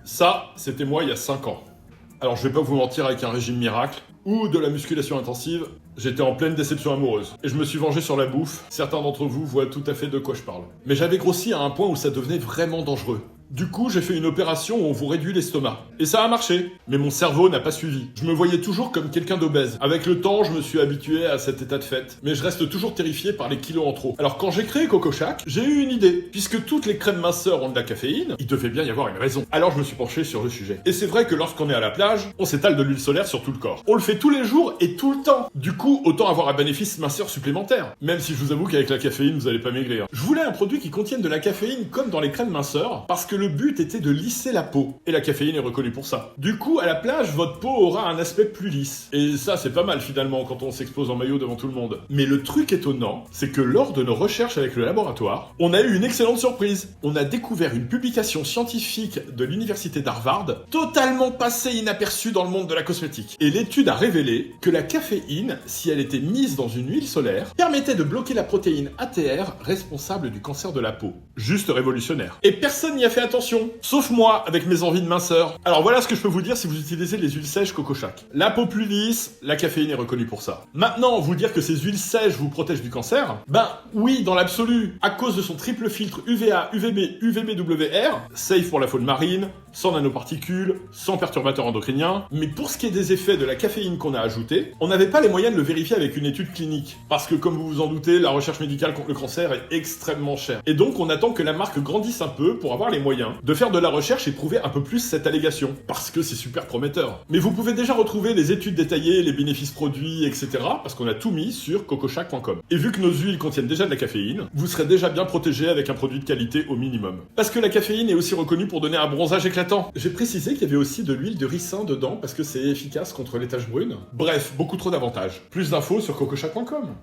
Ça, c'était moi il y a 5 ans. Alors je vais pas vous mentir, avec un régime miracle ou de la musculation intensive, j'étais en pleine déception amoureuse. Et je me suis vengé sur la bouffe. Certains d'entre vous voient tout à fait de quoi je parle. Mais j'avais grossi à un point où ça devenait vraiment dangereux. Du coup, j'ai fait une opération où on vous réduit l'estomac. Et ça a marché. Mais mon cerveau n'a pas suivi. Je me voyais toujours comme quelqu'un d'obèse. Avec le temps, je me suis habitué à cet état de fait. Mais je reste toujours terrifié par les kilos en trop. Alors quand j'ai créé Coco Shack, j'ai eu une idée. Puisque toutes les crèmes minceurs ont de la caféine, il devait bien y avoir une raison. Alors je me suis penché sur le sujet. Et c'est vrai que lorsqu'on est à la plage, on s'étale de l'huile solaire sur tout le corps. On le fait tous les jours et tout le temps. Du coup, autant avoir un bénéfice minceur supplémentaire. Même si je vous avoue qu'avec la caféine, vous allez pas maigrir. Je voulais un produit qui contienne de la caféine comme dans les crèmes minceurs, parce que le but était de lisser la peau. Et la caféine est reconnue pour ça. Du coup, à la plage, votre peau aura un aspect plus lisse. Et ça, c'est pas mal finalement quand on s'expose en maillot devant tout le monde. Mais le truc étonnant, c'est que lors de nos recherches avec le laboratoire, on a eu une excellente surprise. On a découvert une publication scientifique de l'université d'Harvard, totalement passée inaperçue dans le monde de la cosmétique. Et l'étude a révélé que la caféine, si elle était mise dans une huile solaire, permettait de bloquer la protéine ATR responsable du cancer de la peau. Juste révolutionnaire. Et personne n'y a fait attention. Sauf moi, avec mes envies de minceur. Alors voilà ce que je peux vous dire si vous utilisez les huiles sèches Coco Shack. La peau plus lisse, la caféine est reconnue pour ça. Maintenant, vous dire que ces huiles sèches vous protègent du cancer? Ben oui, dans l'absolu. À cause de son triple filtre UVA, UVB, UVB-WR, safe pour la faune marine, sans nanoparticules, sans perturbateurs endocriniens. Mais pour ce qui est des effets de la caféine qu'on a ajouté, on n'avait pas les moyens de le vérifier avec une étude clinique. Parce que comme vous vous en doutez, la recherche médicale contre le cancer est extrêmement chère. Et donc on attend que la marque grandisse un peu pour avoir les moyens de faire de la recherche et prouver un peu plus cette allégation. Parce que c'est super prometteur. Mais vous pouvez déjà retrouver les études détaillées, les bénéfices produits, etc. Parce qu'on a tout mis sur cocoshack.com. Et vu que nos huiles contiennent déjà de la caféine, vous serez déjà bien protégé avec un produit de qualité au minimum. Parce que la caféine est aussi reconnue pour donner un bronzage éclatant. J'ai précisé qu'il y avait aussi de l'huile de ricin dedans parce que c'est efficace contre les taches brunes. Bref, beaucoup trop d'avantages. Plus d'infos sur cocoshack.com.